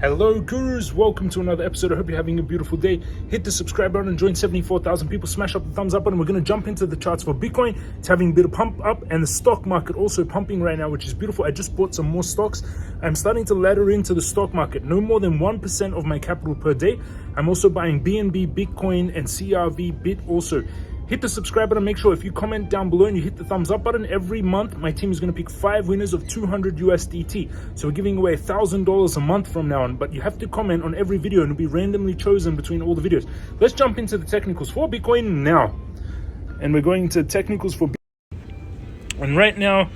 Hello gurus, welcome to another episode. I hope you're having a beautiful day. Hit the subscribe button and join 74,000 people. Smash up the thumbs up button. We're going to jump into the charts for Bitcoin. It's having a bit of pump up and the stock market also pumping right now, which is beautiful. I just bought some more stocks. I'm starting to ladder into the stock market. No more than 1% of my capital per day. I'm also buying BNB, Bitcoin and CRV BIT also. Hit the subscribe button. Make sure if you comment down below and you hit the thumbs up button, every month my team is going to pick 5 winners of 200 USDT. So we're giving away $1,000 a month from now on, but you have to comment on every video and it'll be randomly chosen between all the videos. Let's jump into the technicals for Bitcoin now. And we're going to technicals for Bitcoin. And right now,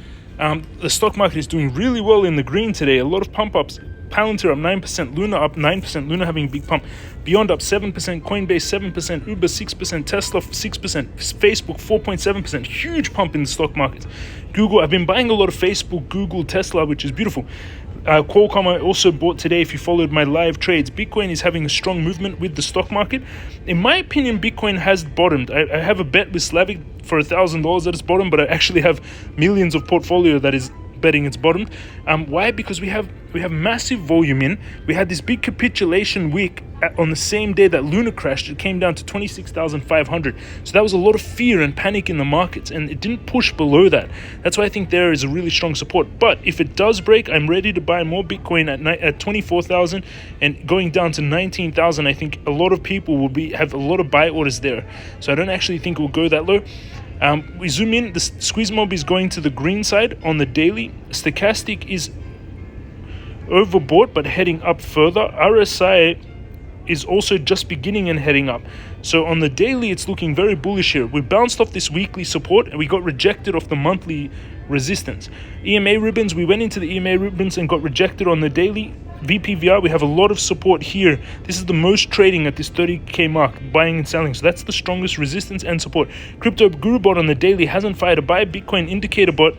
the stock market is doing really well in the green today. A lot of pump ups. Palantir up 9%, Luna up 9%, Luna having a big pump, Beyond up 7%, Coinbase 7%, Uber 6%, Tesla 6%, Facebook 4.7%, huge pump in the stock market. Google, I've been buying a lot of Facebook, Google, Tesla, which is beautiful. Qualcomm I also bought today if you followed my live trades. Bitcoin is having a strong movement with the stock market. In my opinion, Bitcoin has bottomed. I have a bet with Slavic for $1,000 that it's bottomed, but I actually have millions of portfolio that is betting it's bottomed. Why? Because we have massive volume in. We had this big capitulation week on the same day that Luna crashed. It came down to 26,500. So that was a lot of fear and panic in the markets, and it didn't push below that. That's why I think there is a really strong support. But if it does break, I'm ready to buy more Bitcoin at 24,000 and going down to 19,000. I think a lot of people will have a lot of buy orders there. So I don't actually think it will go that low. We zoom in, the squeeze mob is going to the green side on the daily. Stochastic is overbought but heading up further. RSI is also just beginning and heading up. So on the daily, it's looking very bullish here. We bounced off this weekly support and we got rejected off the monthly resistance. EMA ribbons, we went into the EMA ribbons and got rejected on the daily. VPVR, we have a lot of support here. This is the most trading at this 30k mark, buying and selling. So that's the strongest resistance and support. Crypto Guru bot on the daily hasn't fired a buy. Bitcoin indicator bot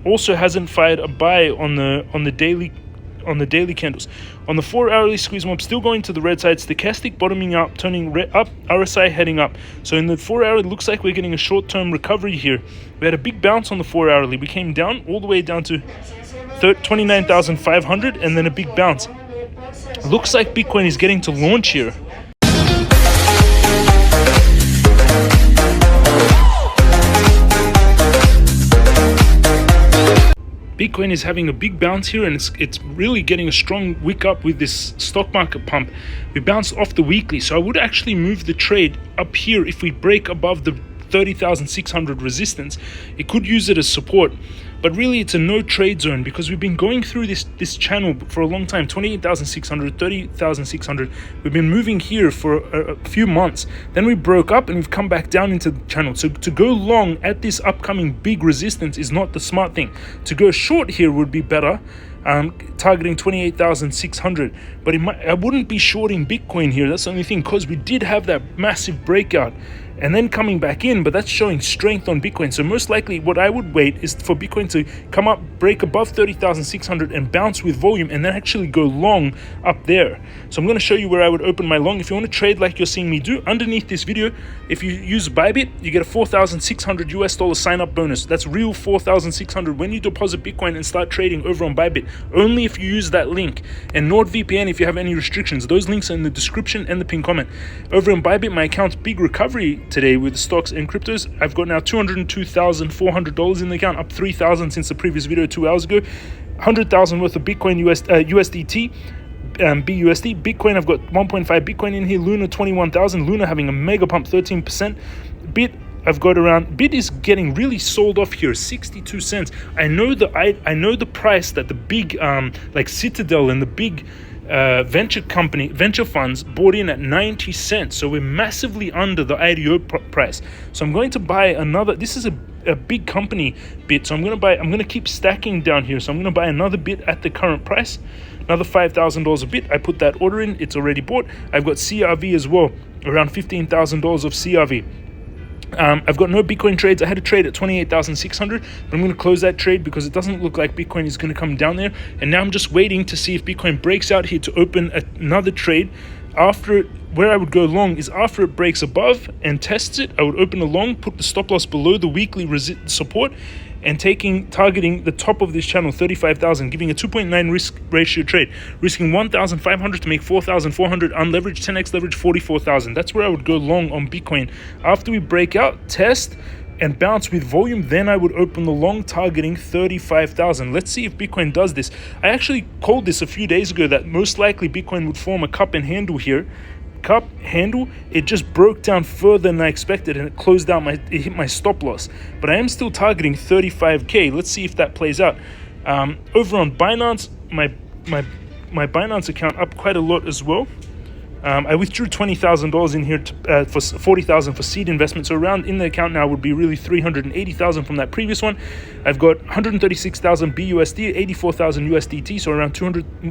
also hasn't fired a buy on the daily candles. On the 4-hourly squeeze mob, still going to the red side. Stochastic bottoming out, turning up. RSI heading up. So in the 4-hour, it looks like we're getting a short-term recovery here. We had a big bounce on the 4-hourly. We came down all the way down to 29,500 and then a big bounce. Looks like Bitcoin is getting to launch here. Bitcoin is having a big bounce here, and it's really getting a strong wick up with this stock market pump. We bounced off the weekly, so I would actually move the trade up here if we break above the 30,600 resistance. It could use it as support, but really it's a no trade zone because we've been going through this channel for a long time. 28,600, 30,600. We've been moving here for a few months. Then we broke up and we've come back down into the channel. So to go long at this upcoming big resistance is not the smart thing. To go short here would be better, targeting 28,600. But I wouldn't be shorting Bitcoin here. That's the only thing, because we did have that massive breakout and then coming back in, but that's showing strength on Bitcoin. So most likely what I would wait is for Bitcoin to come up, break above 30,600 and bounce with volume, and then actually go long up there. So I'm going to show you where I would open my long. If you want to trade like you're seeing me do, underneath this video, if you use ByBit, you get a $4,600 US sign up bonus. That's real 4,600 when you deposit Bitcoin and start trading over on ByBit. Only if you use that link. And NordVPN if you have any restrictions. Those links are in the description and the pinned comment. Over on ByBit, my account's big recovery today with stocks and cryptos. I've got now $202,400 in the account, up 3,000 since the previous video 2 hours ago. 100,000 worth of Bitcoin USDT. BUSD. Bitcoin, I've got 1.5 Bitcoin in here. Luna 21,000. Luna having a mega pump, 13%. Bit, I've got around. Bit is getting really sold off here, 62 cents. I know the price that the big like Citadel and the big venture funds bought in at 90 cents. So we're massively under the IDO price. So I'm going to buy another. This is a big company Bit. So I'm going to keep stacking down here. So I'm going to buy another Bit at the current price. Another $5,000 a Bit. I put that order in. It's already bought. I've got CRV as well. Around $15,000 of CRV. I've got no Bitcoin trades. I had a trade at 28,600, but I'm going to close that trade because it doesn't look like Bitcoin is going to come down there. And now I'm just waiting to see if Bitcoin breaks out here to open another trade. After where I would go long is after it breaks above and tests it, I would open a long, put the stop loss below the weekly support, and targeting the top of this channel, 35,000, giving a 2.9 risk ratio trade, risking 1,500 to make 4,400 unleveraged, 10x leverage, 44,000. That's where I would go long on Bitcoin. After we break out, test, and bounce with volume, then I would open the long, targeting 35,000. Let's see if Bitcoin does this. I actually called this a few days ago that most likely Bitcoin would form a cup and handle here. Cup handle, it just broke down further than I expected, and it closed out it hit my stop loss. But I am still targeting 35k. Let's see if that plays out. Over on Binance, my Binance account up quite a lot as well. I withdrew $20,000 in here for $40,000 for seed investment. So around in the account now would be really $380,000 from that previous one. I've got $136,000 BUSD, $84,000 USDT, so around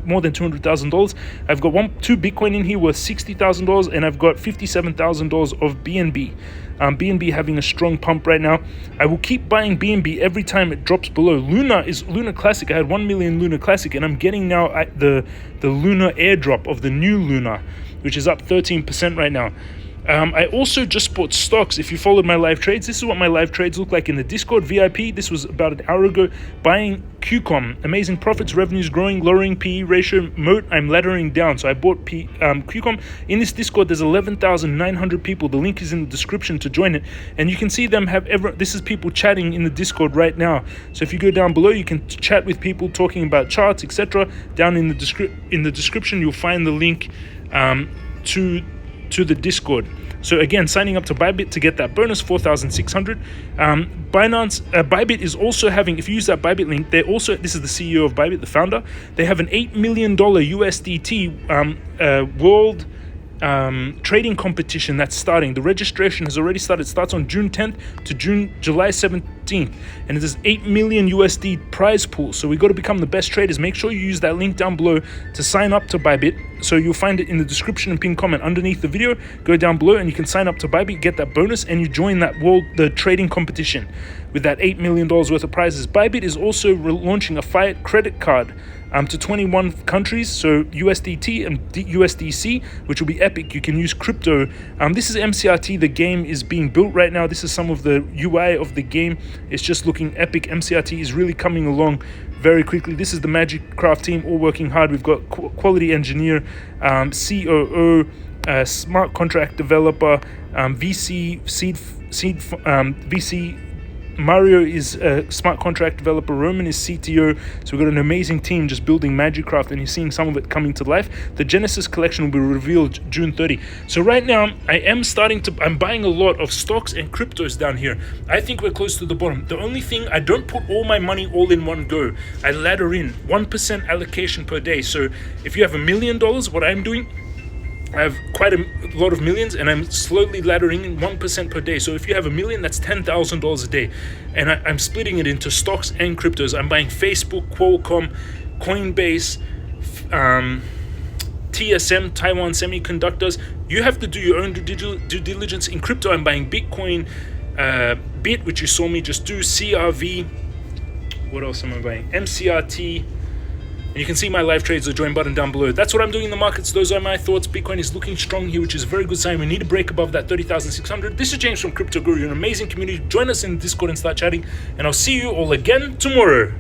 more than $200,000. I've got two Bitcoin in here worth $60,000, and I've got $57,000 of BNB. BNB having a strong pump right now. I will keep buying BNB every time it drops below. Luna Classic. I had 1 million Luna Classic, and I'm getting now the Luna airdrop of the new Luna, which is up 13% right now. I also just bought stocks. If you followed my live trades, this is what my live trades look like in the Discord VIP. This was about an hour ago. Buying QCOM, amazing profits, revenues growing, lowering PE ratio, moat, I'm laddering down. So I bought QCOM. In this Discord, there's 11,900 people. The link is in the description to join it. And you can see them this is people chatting in the Discord right now. So if you go down below, you can chat with people talking about charts, etc. Down in the description, you'll find the link to the Discord. So again, signing up to ByBit to get that bonus, 4,600. ByBit is also having, if you use that ByBit link, this is the CEO of ByBit, the founder, they have an $8 million USDT world trading competition that's starting. The registration has already started. It starts on June 10th to July 17th, and it is 8 million USD prize pool. So we got to become the best traders. Make sure you use that link down below to sign up to ByBit. So you'll find it in the description and pinned comment underneath the video. Go down below and you can sign up to ByBit, get that bonus, and you join the trading competition with that $8 million worth of prizes. ByBit is also launching a fiat credit card to 21 countries, so USDT and USDC, which will be epic. You can use crypto. This is MCRT. The game is being built right now. This is some of the UI of the game. It's just looking epic. MCRT is really coming along very quickly. This is the Magic Craft team all working hard. We've got quality engineer, COO, smart contract developer, VC, VC. Mario is a smart contract developer. Roman is CTO. So we've got an amazing team just building Magic Craft, and you're seeing some of it coming to life. The Genesis collection will be revealed June 30. So right now, I'm buying a lot of stocks and cryptos down here. I think we're close to the bottom. The only thing, I don't put all my money all in one go. I ladder in 1% allocation per day. So if you have $1 million, what I'm doing, I have quite a lot of millions, and I'm slowly laddering in 1% per day. So if you have $1 million, that's $10,000 a day. And I'm splitting it into stocks and cryptos. I'm buying Facebook, Qualcomm, Coinbase, TSM, Taiwan Semiconductors. You have to do your own due diligence. In crypto, I'm buying Bitcoin, BIT, which you saw me just do, CRV. What else am I buying? MCRT. And you can see my live trades, the join button down below. That's what I'm doing in the markets. Those are my thoughts. Bitcoin is looking strong here, which is a very good sign. We need to break above that 30,600. This is James from Crypto Guru. You're an amazing community. Join us in Discord and start chatting. And I'll see you all again tomorrow.